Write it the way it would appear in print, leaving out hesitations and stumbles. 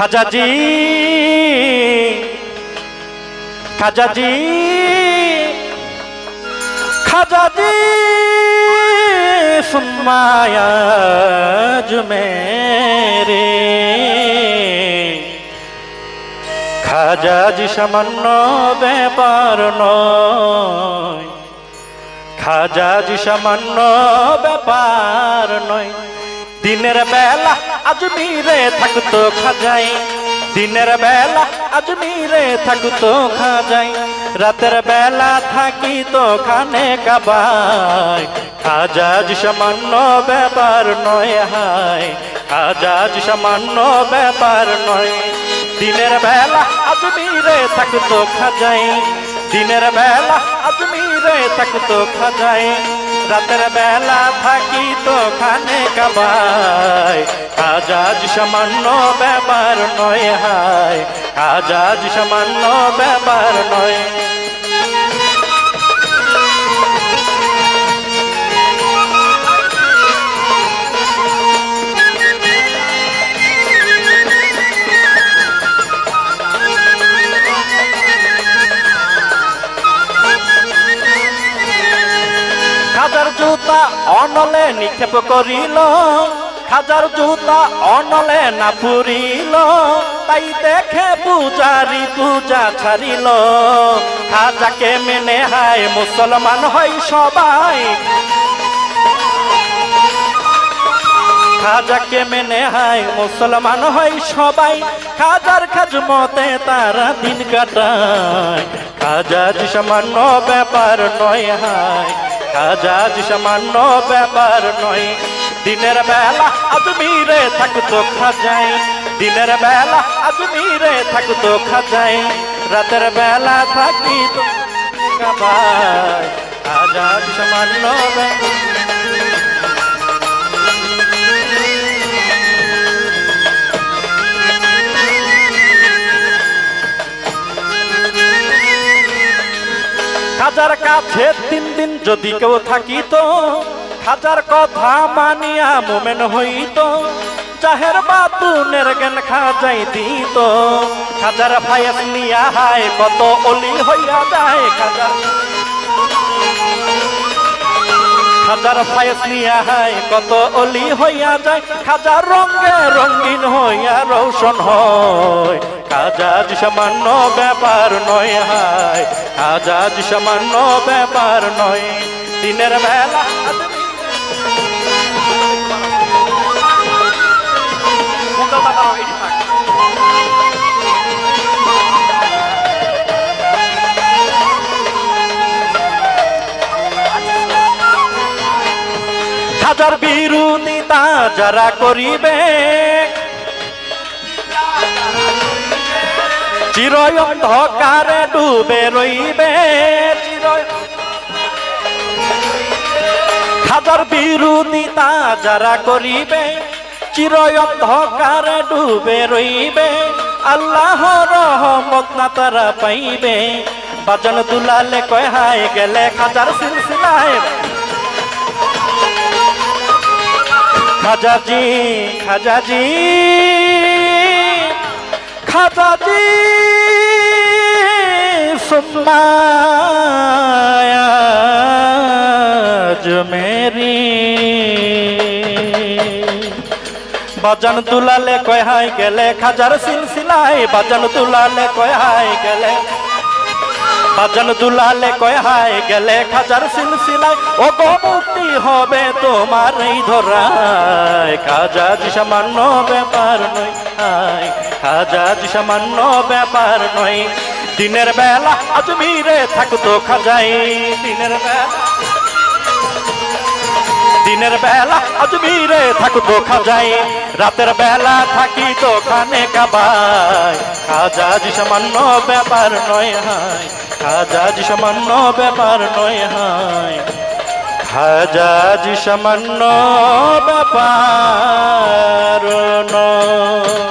খাজাজি খাজাজি খাজাজি সুম্মায়াজ মেরে খাজাজি সামান্য ব্যাপার নয়, খাজাজি সামান্য ব্যাপার নয়। দিনের বেলা আজমিরে থাকতো খাজাই, দিনের বেলা আজমিরে থাকতো খাজাই, রাতের বেলা থাকিতো খানে কাবায়। খাজাজি সামান্য ব্যাপার নয় হায়, খাজাজি সামান্য ব্যাপার নয়। দিনের বেলা আজমিরে থাকতো খাজাই, দিনের বেলা আজমিরে থাকতো খাজাই, রাতের বেলা থাকিতো খানে কাবায়। খাজাজি সামান্য ব্যাপার নয় হায়, খাজাজি সামান্য ব্যাপার নয়। খাজার জুতা অনলে নিক্ষেপ করিল, খাজার জুতা অনলে না পুরিল, তাই দেখে পূজারি পূজা ছাড়িল। খাজাকে মেনে হায় মুসলমান হয় সবাই, খাজাকে মেনে হায় মুসলমান হয় সবাই, খাজার খাজমতে তারা দিন কাটায়। খাজাজি সামান্য ব্যাপার নয় হায়, খাজাজি সামান্য ব্যাপার নয়। দিনের বেলা আজমিরে থাকতো খাজাই, দিনের বেলা আজমিরে থাকতো খাজাই, রাতের বেলা থাকিতো কাবায়। খাজাজি সামান্য খাজার কাছে 3 দিন যদি কেউ থাকিত, খাজার কথা মানিয়া মোমেন হইত, জাহের বাতুনের জ্ঞান খাজাই দিত। খাজার ফায়াস নিয়া হায় কত অলি হইয়া যায়, খাজার খাজার ফায়াস নিয়া হায় কত অলি হইয়া যায়, খাজার রঙে রঙিন হইয়া রৌশন হয়। খাজাজি সামান্য ব্যাপার নয় হায়, খাজাজি সামান্য ব্যাপার নয়। দিনের বেলা খাজার বিরোধিতা যারা করিবে, চিরই অন্ধকারে ডুবে রইবে, খাজার বিরোধিতা যারা করিবে, চিরই অন্ধকারে ডুবে রইবে, আল্লাহর রহমত না তারা পাইবে। বাজন দুলালে কয় হায় গেলে খাজার সিলসিলায়, খাজাজি খাজাজি খাজাজি সুম্মায়াজ মেরি। বাজান দুলালে কয় হায় গেলে খাজার সিলসিলায়, বাজান দুলালে কয় হায় গেলে, বাজান দুলালে কয় হায় গেলে খাজার সিলসিলায়, ও গো মুক্তি হবে তোমার এই ধরায়। খাজাজি সামান্য ব্যাপার নয় হায়, খাজাজি সামান্য ব্যাপার নয়। দিনের বেলা আজমিরে থাকতো খাজাই, দিনের বেলা দিনের বেলা আজমিরে থাকতো খাজাই, রাতের বেলা থাকিতো খানে কাবায়। খাজাজি সামান্য ব্যাপার নয় হায়, খাজাজি সামান্য ব্যাপার নয় হায়, খাজাজি সামান্য ব্যাপার নয়।